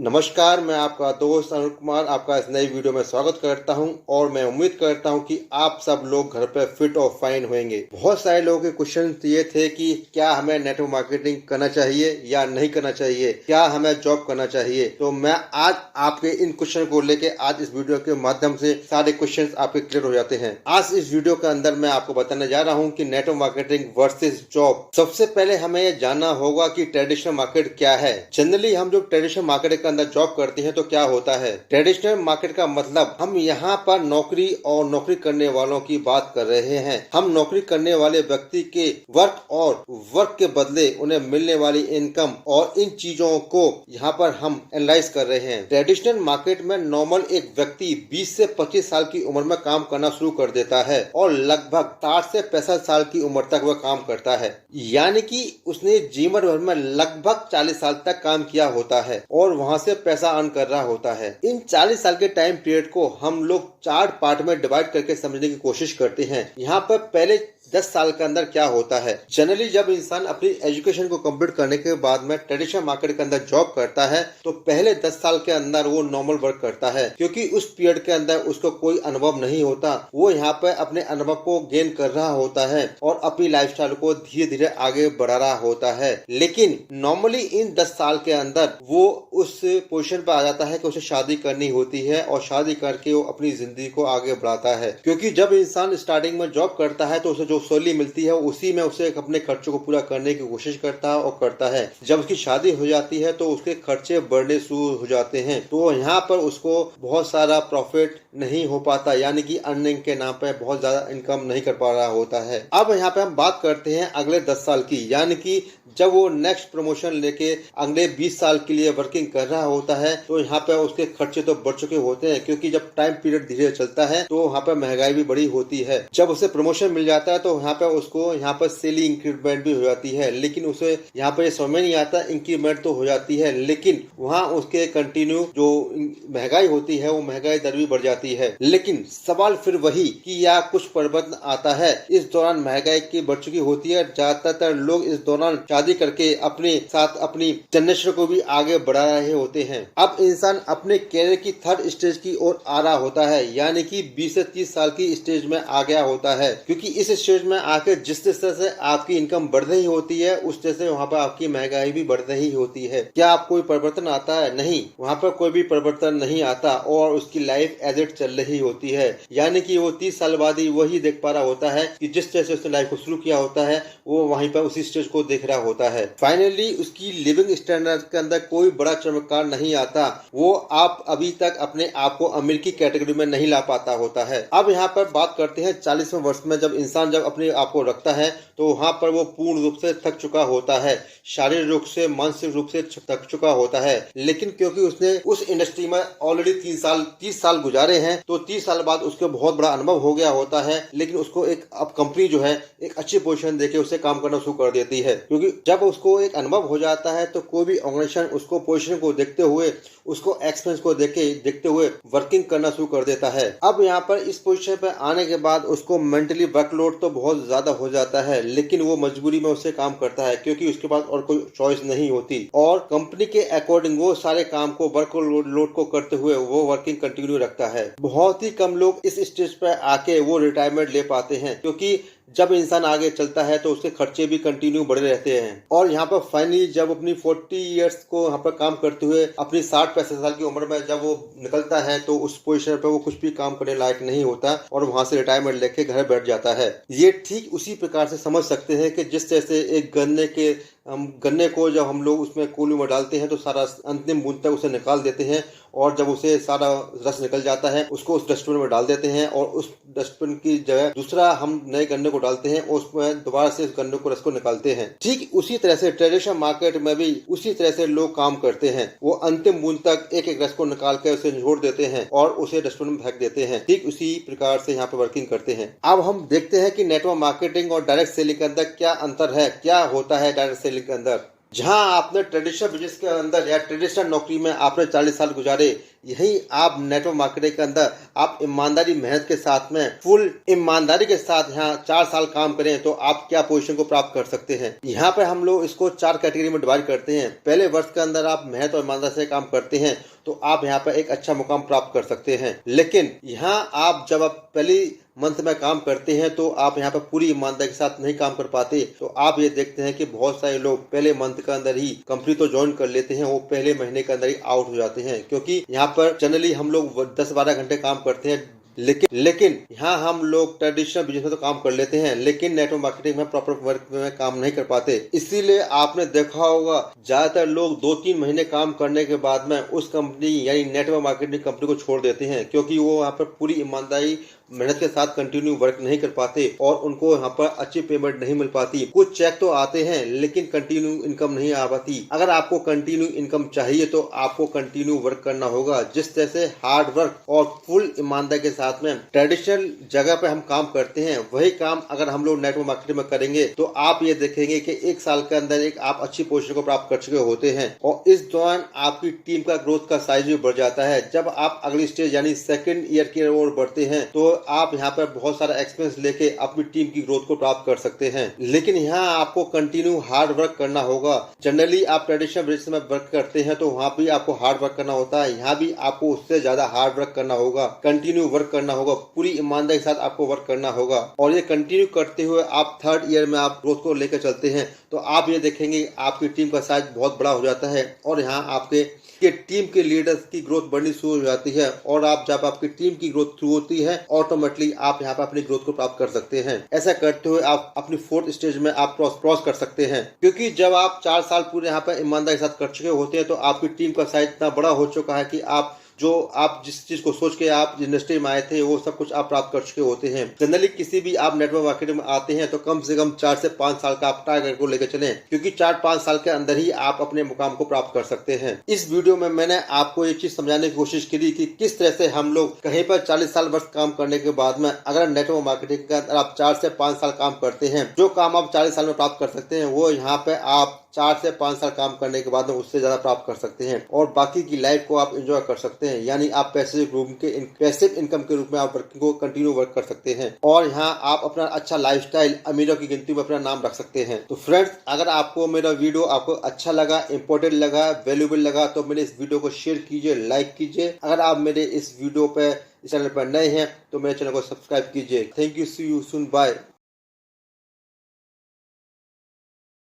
नमस्कार, मैं आपका दोस्त अरुण कुमार आपका इस नई वीडियो में स्वागत करता हूं और मैं उम्मीद करता हूं कि आप सब लोग घर पे फिट और फाइन होंगे। बहुत सारे लोगों के क्वेश्चन ये थे कि क्या हमें नेटवर्क मार्केटिंग करना चाहिए या नहीं करना चाहिए, क्या हमें जॉब करना चाहिए। तो मैं आज आपके इन क्वेश्चन को लेके आज इस वीडियो के माध्यम से सारे क्वेश्चन आपके क्लियर हो जाते हैं। आज इस वीडियो के अंदर मैं आपको बताने जा रहा हूँ कि नेटवर्क मार्केटिंग वर्सेज जॉब। सबसे पहले हमें ये जानना होगा कि ट्रेडिशनल मार्केट क्या है। जनरली हम जो ट्रेडिशनल मार्केट के अंदर जॉब करते हैं तो क्या होता है। ट्रेडिशनल मार्केट का मतलब हम यहाँ पर नौकरी और नौकरी करने वालों की बात कर रहे हैं। हम नौकरी करने वाले व्यक्ति के वर्क और वर्क के बदले उन्हें मिलने वाली इनकम और इन चीजों को यहाँ पर हम एनालाइज कर रहे हैं। ट्रेडिशनल मार्केट में नॉर्मल एक व्यक्ति 20 से 25 साल की उम्र में काम करना शुरू कर देता है और लगभग 60 से 65 साल की उम्र तक वह काम करता है, यानी कि उसने जीवन भर में लगभग 40 साल तक काम किया होता है और वहां से पैसा अर्न कर रहा होता है। इन 40 साल के टाइम पीरियड को हम लोग 4 पार्ट में डिवाइड करके समझने की कोशिश करते हैं। यहाँ पर पहले 10 साल के अंदर क्या होता है। जनरली जब इंसान अपनी एजुकेशन को कंप्लीट करने के बाद में ट्रेडिशनल मार्केट के अंदर जॉब करता है तो पहले 10 साल के अंदर वो नॉर्मल वर्क करता है, क्योंकि उस पीरियड के अंदर उसको कोई अनुभव नहीं होता। वो यहाँ पे अपने अनुभव को गेन कर रहा होता है और अपनी लाइफस्टाइल को धीरे धीरे आगे बढ़ा रहा होता है। लेकिन नॉर्मली इन 10 साल के अंदर वो उस पोजीशन पे आ जाता है कि उसे शादी करनी होती है और शादी करके वो अपनी जिंदगी को आगे बढ़ाता है। क्योंकि जब इंसान स्टार्टिंग में जॉब करता है तो उसे जो सैलरी मिलती है उसी में उसे अपने खर्चों को पूरा करने की कोशिश करता है और करता है। जब उसकी शादी हो जाती है तो उसके खर्चे बढ़ने शुरू हो जाते हैं, तो यहाँ पर उसको बहुत सारा प्रॉफिट नहीं हो पाता, यानी कि अर्निंग के नाम पे बहुत ज्यादा इनकम नहीं कर पा रहा होता है। अब यहाँ पे हम बात करते हैं अगले 10 साल की, यानी कि जब वो नेक्स्ट प्रमोशन लेके अगले 20 साल के लिए वर्किंग कर रहा होता है तो यहाँ पे उसके खर्चे तो बढ़ चुके होते हैं, क्योंकि जब टाइम पीरियड धीरे चलता है तो वहाँ पे महंगाई भी बड़ी होती है। जब उसे प्रमोशन मिल जाता है तो यहाँ पे उसको यहाँ पर सैलरी इंक्रीमेंट भी हो जाती है, लेकिन उसे यहाँ पर समझ नहीं आता। इंक्रीमेंट तो हो जाती है लेकिन वहाँ उसके कंटिन्यू जो महंगाई होती है वो महंगाई दर भी बढ़ जाती है। लेकिन सवाल फिर वही कि यहाँ कुछ परिवर्तन आता है। इस दौरान महंगाई की बढ़ चुकी होती है, ज्यादातर लोग इस दौरान शादी करके अपने साथ अपनी जनरेशन को भी आगे बढ़ा रहे होते हैं। अब इंसान अपने कैरियर की थर्ड स्टेज की ओर आ रहा होता है, यानी कि 20 से 30 साल की स्टेज में आ गया होता है। क्योंकि इस स्टेज में आके जिस तरह से आपकी इनकम बढ़ रही होती है उस तरह से वहाँ पर आपकी महंगाई भी बढ़ रही होती है। क्या आप कोई परिवर्तन आता है? नहीं, वहाँ पर कोई भी परिवर्तन नहीं आता और उसकी लाइफ एज इट चल रही होती है। यानी कि वो 30 साल बाद ही वही देख पा रहा होता है कि जिस तरह से उसने लाइफ को शुरू किया होता है वो वहीं पर उसी स्टेज को देख रहा होता है। फाइनली उसकी लिविंग स्टैंडर्ड के अंदर कोई बड़ा चमत्कार नहीं आता। वो आप अभी तक अपने आप को अमीर की कैटेगरी में नहीं ला पाता होता है। अब यहाँ पर बात करते हैं 40वें वर्ष में, जब इंसान जब अपने आप को रखता है तो वहाँ पर वो पूर्ण रूप से थक चुका होता है, शारीरिक रूप से मानसिक रूप से थक चुका होता है। लेकिन क्योंकि उसने उस इंडस्ट्री में ऑलरेडी 30 साल गुजारे हैं तो 30 साल बाद उसको बहुत बड़ा अनुभव हो गया होता है। लेकिन उसको एक अब कंपनी जो है एक अच्छी पोजीशन देके उसे काम करना शुरू कर देती है, क्योंकि जब उसको एक अनुभव हो जाता है तो कोई भी ऑर्गेनाइजेशन उसको पोजीशन को देखते हुए उसको एक्सपीरियंस को देखते हुए वर्किंग करना शुरू कर देता है। अब यहाँ पर इस पोजीशन पर आने के बाद उसको मेंटली वर्कलोड तो बहुत ज्यादा हो जाता है, लेकिन वो मजबूरी में उससे काम करता है क्योंकि उसके पास और कोई चॉइस नहीं होती। और कंपनी के अकॉर्डिंग वो सारे काम को वर्कलोड को करते हुए वो वर्किंग कंटिन्यू रखता है। बहुत ही कम लोग इस स्टेज पर आके वो रिटायरमेंट ले पाते हैं, क्योंकि जब इंसान आगे चलता है तो उसके खर्चे भी कंटिन्यू बढ़े रहते हैं। और यहाँ पर फाइनली जब अपनी 40 इयर्स को यहाँ पर काम करते हुए अपनी 60-65 साल की उम्र में जब वो निकलता है तो उस पोजीशन पर वो कुछ भी काम करने लायक नहीं होता और वहां से रिटायरमेंट लेके घर बैठ जाता है। ये ठीक उसी प्रकार से समझ सकते हैं कि जिस तरह से एक गन्ने को जब हम लोग उसमें कोल्हू में डालते हैं तो सारा अंतिम बूंद तक उसे निकाल देते हैं और जब उसे सारा रस निकल जाता है उसको उस डस्टबिन में डाल देते हैं और उस डस्टबिन की जगह दूसरा हम नए गन्ने को डालते हैं और उसमें दोबारा से इस गन्ने को रस को निकालते हैं। ठीक उसी तरह से ट्रेडिशनल मार्केट में भी उसी तरह से लोग काम करते हैं। वो अंतिम बूंद तक एक एक रस को निकाल कर उसे निचोड़ देते हैं और उसे डस्टबिन में फेंक देते हैं। ठीक उसी प्रकार से यहाँ पे वर्किंग करते हैं। अब हम देखते हैं कि नेटवर्क मार्केटिंग और डायरेक्ट सेलिंग के अंदर क्या अंतर है, क्या होता है डायरेक्ट सेलिंग के अंदर। जहां आपने ट्रेडिशनल बिजनेस के अंदर या ट्रेडिशनल नौकरी में आपने 40 साल गुजारे, यही आप नेटवर्क मार्केटिंग के अंदर आप ईमानदारी मेहनत के साथ में फुल ईमानदारी के साथ यहाँ 4 साल काम करें तो आप क्या पोजीशन को प्राप्त कर सकते हैं। यहाँ पे हम लोग इसको 4 कैटेगरी में डिवाइड करते हैं। पहले वर्ष के अंदर आप मेहनत और ईमानदारी से काम करते हैं तो आप यहाँ पे एक अच्छा मुकाम प्राप्त कर सकते हैं। लेकिन यहाँ आप जब आप पहली मंथ में काम करते हैं तो आप यहाँ पे पूरी ईमानदारी के साथ नहीं काम कर पाते, तो आप ये देखते हैं कि बहुत सारे लोग पहले मंथ के अंदर ही कंपनी तो ज्वाइन कर लेते हैं, वो पहले महीने के अंदर ही आउट हो जाते हैं। क्योंकि यहाँ पर जनरली हम लोग 10-12 घंटे काम करते हैं, लेकिन यहाँ हम लोग ट्रेडिशनल बिजनेस में तो काम कर लेते हैं, लेकिन नेटवर्क मार्केटिंग में प्रॉपर वर्क में काम नहीं कर पाते। इसीलिए आपने देखा होगा ज्यादातर लोग 2-3 महीने काम करने के बाद में उस कंपनी यानी नेटवर्क मार्केटिंग कंपनी को छोड़ देते हैं, क्योंकि वो वहाँ पर पूरी ईमानदारी मेहनत के साथ कंटिन्यू वर्क नहीं कर पाते और उनको यहाँ पर अच्छी पेमेंट नहीं मिल पाती। कुछ चेक तो आते हैं लेकिन कंटिन्यू इनकम नहीं आ पाती। अगर आपको कंटिन्यू इनकम चाहिए तो आपको कंटिन्यू वर्क करना होगा। जिस तरह से हार्ड वर्क और फुल ईमानदारी के साथ में ट्रेडिशनल जगह पे हम काम करते हैं, वही काम अगर हम लोग नेटवर्क मार्केटिंग में करेंगे तो आप ये देखेंगे कि 1 साल के अंदर एक आप अच्छी पोजीशन को प्राप्त कर चुके होते हैं और इस दौरान आपकी टीम का ग्रोथ का साइज भी बढ़ जाता है। जब आप अगली स्टेज यानी सेकेंड ईयर की ओर बढ़ते हैं तो आप यहाँ पर बहुत सारा एक्सपीरियंस लेके अपनी टीम की ग्रोथ को प्राप्त कर सकते हैं। लेकिन यहाँ आपको कंटिन्यू हार्ड वर्क करना होगा। जनरली आप ट्रेडिशनल बिजनेस में वर्क करते हैं तो वहाँ भी आपको हार्ड वर्क करना होता है, यहाँ भी आपको उससे ज्यादा हार्ड वर्क करना होगा, कंटिन्यू वर्क करना होगा, पूरी ईमानदारी के साथ आपको वर्क करना होगा। और ये कंटिन्यू करते हुए आप 3rd ईयर में आप ग्रोथ को लेकर चलते हैं तो आप ये देखेंगे आपकी टीम का साइज बहुत बड़ा हो जाता है और यहाँ आपके टीम के लीडर्स की ग्रोथ बढ़नी शुरू हो जाती है और आप जब आपकी टीम की ग्रोथ शुरू होती है ऑटोमेटिकली आप यहाँ पे अपनी ग्रोथ को प्राप्त कर सकते हैं। ऐसा करते हुए आप अपनी 4th स्टेज में आप क्रॉस कर सकते हैं, क्योंकि जब आप 4 साल पूरे यहाँ पे ईमानदारी के साथ कर चुके होते हैं तो आपकी टीम का साइज इतना बड़ा हो चुका है कि आप जिस चीज को सोच के आप इंडस्ट्री में आए थे वो सब कुछ आप प्राप्त कर चुके होते हैं। जनरली किसी भी आप नेटवर्क मार्केटिंग में आते हैं तो कम से कम 4 से 5 साल का आप टारगेट को लेकर चलें, क्योंकि 4-5 साल के अंदर ही आप अपने मुकाम को प्राप्त कर सकते हैं। इस वीडियो में मैंने आपको एक चीज समझाने की कोशिश की कि किस तरह से हम लोग कहीं पर 40 साल वर्ष काम करने के बाद में अगर नेटवर्क मार्केटिंग के अंदर आप 4 से 5 साल काम करते हैं, जो काम आप 40 साल में प्राप्त कर सकते हैं वो यहाँ पे आप 4 से 5 साल काम करने के बाद में उससे ज्यादा प्राप्त कर सकते हैं और बाकी की लाइफ को आप एंजॉय कर सकते हैं। यानी आप पैसिव इनकम के रूप में आप वर्किंग को कंटिन्यू वर्क कर सकते हैं और यहाँ आप अपना अच्छा लाइफस्टाइल अमीरों की गिनती में अपना नाम रख सकते हैं। तो फ्रेंड्स, अगर आपको मेरा वीडियो आपको अच्छा लगा, इंपॉर्टेंट लगा, वैल्यूएबल लगा तो मेरे इस वीडियो को शेयर कीजिए, लाइक कीजिए। अगर आप मेरे इस वीडियो पे इस चैनल पर नए हैं तो मेरे चैनल को सब्सक्राइब कीजिए। Thank you, see you soon, bye.